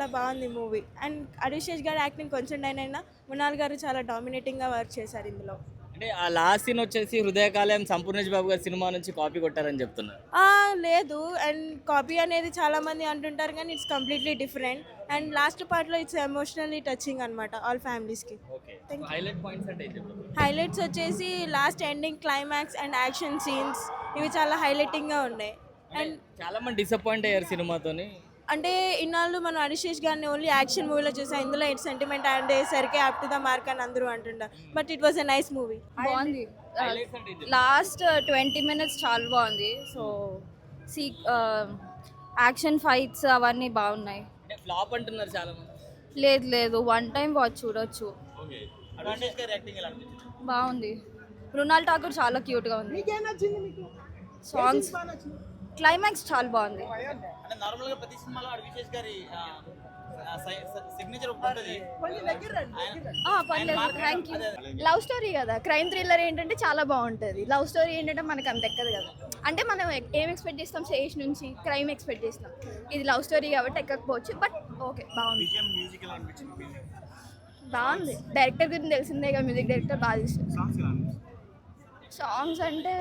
చాలా బాగుంది movie. And అరిశేష్ గారి యాక్టింగ్ కొంచెం డైన్ అయినా మృణాల్ గారు చాలా డామినేటింగ్గా వర్క్ చేశారు ఇందులో. అంటే ఆ లాస్ట్ సీన్ వచ్చేసి హృదయకాలయం సంపూర్ణేష్ బాబు గారి సినిమా నుంచి కాపీ కొట్టారని చెప్తున్నారు. లేదు, అండ్ కాపీ అనేది చాలామంది అంటుంటారు కానీ it's completely different. And last పార్ట్లో ఇట్స్ ఎమోషనల్లీ టచింగ్ అనమాట ఆల్ ఫ్యామిలీస్కి. ఓకే. హైలైట్ పాయింట్స్ అంటే ఏం చెప్తారు? హైలైట్స్ వచ్చేసి last ending climax and action scenes ఇవి చాలా హైలైటింగ్గా ఉన్నాయి. అండ్ చాలా మంది డిసప్పాయింట్ అయ్యారు సినిమాతోని. అంటే ఇన్నాళ్ళు మనం హరిశేష్ గారిని ఓన్లీ యాక్షన్ మూవీలో చూసాం, ఇందులో ఇట్ సెంటిమెంట్ అండ్ సరికి అప్ టు ద మార్క్ అని అందరూ అంటుంటారు. But it was a nice movie. బాగుంది. హైలైట్స్ అంటే ఏం చెప్తారు? లాస్ట్ 20 minutes చాలా బాగుంది. సో సీ యాక్షన్ ఫైట్స్ అవన్నీ బాగున్నాయి. అంటే ఫ్లాప్ అంటున్నారు చాలా మంది. లేదు లేదు, వన్ టైం వాచ్ చూడొచ్చు. ఓకే. అభిషేక్ గారి యాక్టింగ్ ఎలా అనిపించింది? బాగుంది. మృణాల్ ఠాకూర్ చాలా క్యూట్గా ఉంది. సాంగ్స్ క్లైమాక్స్ చాలా బాగుంది. అంటే నార్మల్ గా ప్రతి సినిమాలో అభిషేక్ గారి సిగ్నేచర్ ఉంటుంది. పర్లేదు, థ్యాంక్ యూ. లవ్ స్టోరీ కదా, క్రైమ్ థ్రిల్లర్ ఏంటంటే చాలా బాగుంటుంది. లవ్ స్టోరీ ఏంటంటే మనకు అంత ఎక్కదు కదా. అంటే మనం ఏం ఎక్స్పెక్ట్ చేస్తాం, శేష్ నుంచి క్రైమ్ ఎక్స్పెక్ట్ చేస్తాం. ఇది లవ్ స్టోరీ కాబట్టి ఎక్కకపోవచ్చు, బట్ ఓకే బాగుంది. బాగుంది. డైరెక్టర్ గురించి తెలిసిందే కదా, మ్యూజిక్ డైరెక్టర్ బాగా చేస్తారు. సాంగ్స్ అంటే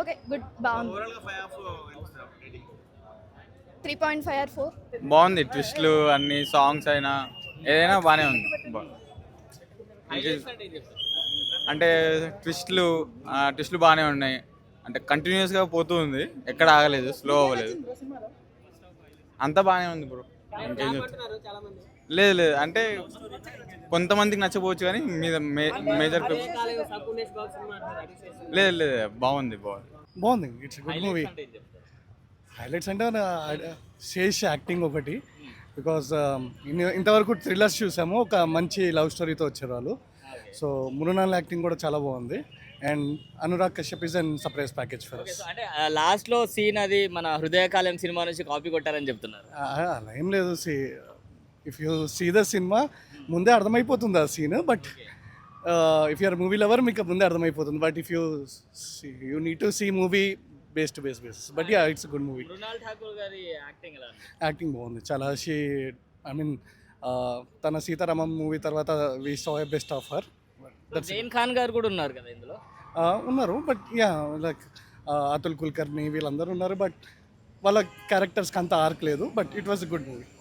ఓకే గుడ్, బాగుంది. 3.5 or 4. బాగుంది. ట్విస్ట్లు అన్ని సాంగ్స్ అయినా ఏదైనా బాగానే ఉంది. హైలైట్స్ అంటే ఏం చెప్తారు? అంటే ట్విస్ట్లు బాగానే ఉన్నాయి. అంటే కంటిన్యూస్గా పోతూ ఉంది, ఎక్కడ ఆగలేదు, స్లో అవ్వలేదు, అంతా బాగానే ఉంది బ్రో. ఇంకేం చెప్తారు? లేదు లేదు, అంటే కొంతమందికి నచ్చపోవచ్చు కానీ మీద మేజర్ లేదు లేదు, బాగుంది. It's good movie. హైలైట్స్ అంటే శేష్ యాక్టింగ్ ఒకటి, బికాజ్ ఇంతవరకు థ్రిల్లర్స్ చూసాము, ఒక మంచి లవ్ స్టోరీతో వచ్చారు వాళ్ళు. సో మృణాల్ యాక్టింగ్ కూడా చాలా బాగుంది. And Anurag Kashyap is and surprise package for us. అంటే లాస్ట్ లో సీన్ అది మన హృదయకాలయం సినిమా నుంచి కాపీ కొట్టారని చెప్తున్నారు. అలా ఏం లేదు. If you see the cinema ముందే అర్థమైపోతుంది ఆ scene, but if you're movie lover మీకు ముందే అర్థమైపోతుంది. But if you need to see movie base but yeah, it's good movie. Mrunal Thakur గారి యాక్టింగ్ ఎలా ఉంది? యాక్టింగ్ బాగుంది చాలా. తన సీతారామం మూవీ తర్వాత వి సా ఎ best of her. Jain Khan గారు కూడా ఉన్నారు కదా ఇందులో. ఉన్నారు, but yeah like Atul Kulkarni వీళ్ళందరూ ఉన్నారు, బట్ వాళ్ళ క్యారెక్టర్స్కి అంత ఆర్క్ లేదు. But it was a good movie.